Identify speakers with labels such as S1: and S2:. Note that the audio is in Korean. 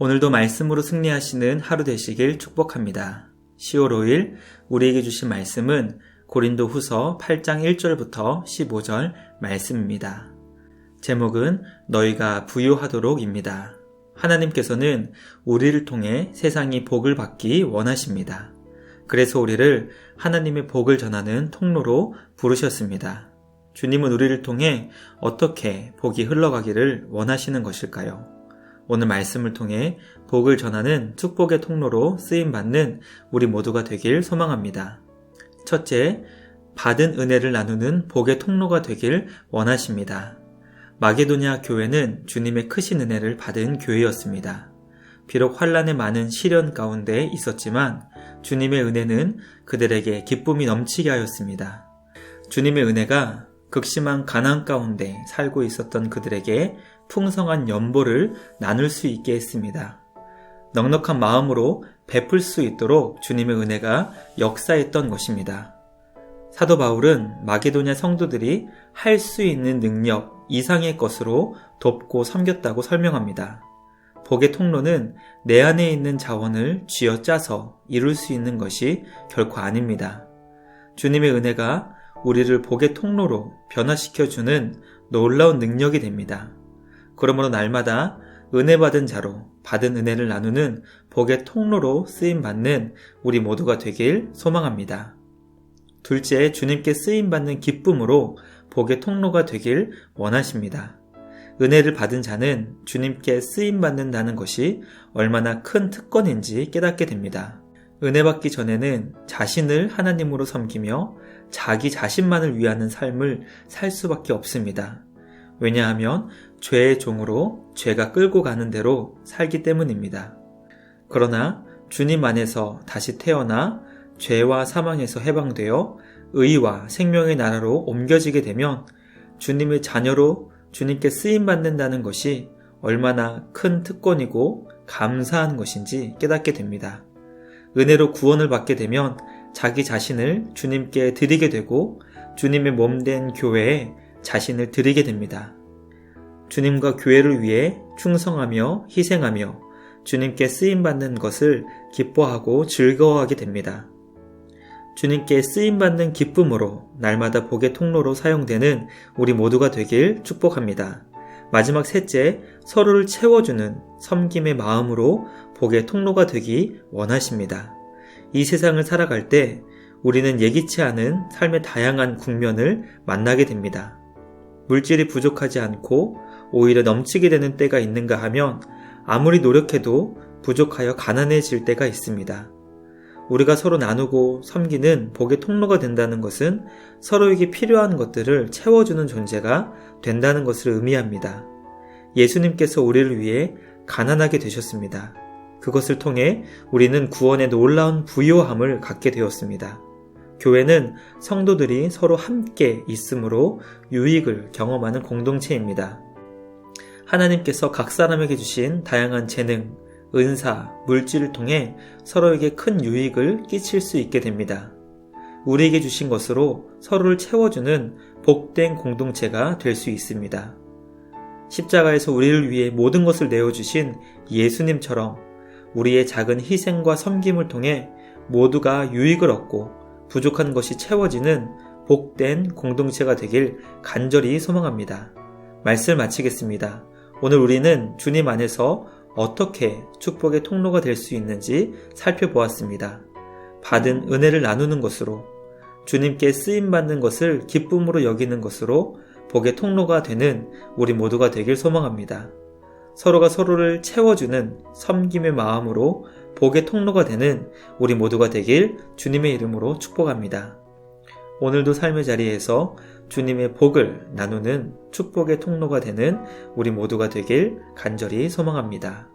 S1: 오늘도 말씀으로 승리하시는 하루 되시길 축복합니다. 10월 5일 우리에게 주신 말씀은 고린도 후서 8장 1절부터 15절 말씀입니다. 제목은 너희가 부유하도록입니다. 하나님께서는 우리를 통해 세상이 복을 받기 원하십니다. 그래서 우리를 하나님의 복을 전하는 통로로 부르셨습니다. 주님은 우리를 통해 어떻게 복이 흘러가기를 원하시는 것일까요? 오늘 말씀을 통해 복을 전하는 축복의 통로로 쓰임받는 우리 모두가 되길 소망합니다. 첫째, 받은 은혜를 나누는 복의 통로가 되길 원하십니다. 마게도냐 교회는 주님의 크신 은혜를 받은 교회였습니다. 비록 환난의 많은 시련 가운데 있었지만 주님의 은혜는 그들에게 기쁨이 넘치게 하였습니다. 주님의 은혜가 극심한 가난 가운데 살고 있었던 그들에게 풍성한 연보를 나눌 수 있게 했습니다. 넉넉한 마음으로 베풀 수 있도록 주님의 은혜가 역사했던 것입니다. 사도 바울은 마게도냐 성도들이 할 수 있는 능력 이상의 것으로 돕고 섬겼다고 설명합니다. 복의 통로는 내 안에 있는 자원을 쥐어짜서 이룰 수 있는 것이 결코 아닙니다. 주님의 은혜가 우리를 복의 통로로 변화시켜주는 놀라운 능력이 됩니다. 그러므로 날마다 은혜 받은 자로 받은 은혜를 나누는 복의 통로로 쓰임받는 우리 모두가 되길 소망합니다. 둘째, 주님께 쓰임받는 기쁨으로 복의 통로가 되길 원하십니다. 은혜를 받은 자는 주님께 쓰임받는다는 것이 얼마나 큰 특권인지 깨닫게 됩니다. 은혜 받기 전에는 자신을 하나님으로 섬기며 자기 자신만을 위하는 삶을 살 수밖에 없습니다. 왜냐하면 죄의 종으로 죄가 끌고 가는 대로 살기 때문입니다. 그러나 주님 안에서 다시 태어나 죄와 사망에서 해방되어 의와 생명의 나라로 옮겨지게 되면 주님의 자녀로 주님께 쓰임받는다는 것이 얼마나 큰 특권이고 감사한 것인지 깨닫게 됩니다. 은혜로 구원을 받게 되면 자기 자신을 주님께 드리게 되고 주님의 몸된 교회에 자신을 드리게 됩니다. 주님과 교회를 위해 충성하며 희생하며 주님께 쓰임받는 것을 기뻐하고 즐거워하게 됩니다. 주님께 쓰임받는 기쁨으로 날마다 복의 통로로 사용되는 우리 모두가 되길 축복합니다. 마지막 셋째, 서로를 채워주는 섬김의 마음으로 복의 통로가 되기 원하십니다. 이 세상을 살아갈 때 우리는 예기치 않은 삶의 다양한 국면을 만나게 됩니다. 물질이 부족하지 않고 오히려 넘치게 되는 때가 있는가 하면 아무리 노력해도 부족하여 가난해질 때가 있습니다. 우리가 서로 나누고 섬기는 복의 통로가 된다는 것은 서로에게 필요한 것들을 채워주는 존재가 된다는 것을 의미합니다. 예수님께서 우리를 위해 가난하게 되셨습니다. 그것을 통해 우리는 구원의 놀라운 부요함을 갖게 되었습니다. 교회는 성도들이 서로 함께 있음으로 유익을 경험하는 공동체입니다. 하나님께서 각 사람에게 주신 다양한 재능, 은사, 물질을 통해 서로에게 큰 유익을 끼칠 수 있게 됩니다. 우리에게 주신 것으로 서로를 채워주는 복된 공동체가 될 수 있습니다. 십자가에서 우리를 위해 모든 것을 내어주신 예수님처럼 우리의 작은 희생과 섬김을 통해 모두가 유익을 얻고 부족한 것이 채워지는 복된 공동체가 되길 간절히 소망합니다. 말씀을 마치겠습니다. 오늘 우리는 주님 안에서 어떻게 축복의 통로가 될 수 있는지 살펴보았습니다. 받은 은혜를 나누는 것으로, 주님께 쓰임받는 것을 기쁨으로 여기는 것으로 복의 통로가 되는 우리 모두가 되길 소망합니다. 서로가 서로를 채워주는 섬김의 마음으로 복의 통로가 되는 우리 모두가 되길 주님의 이름으로 축복합니다. 오늘도 삶의 자리에서 주님의 복을 나누는 축복의 통로가 되는 우리 모두가 되길 간절히 소망합니다.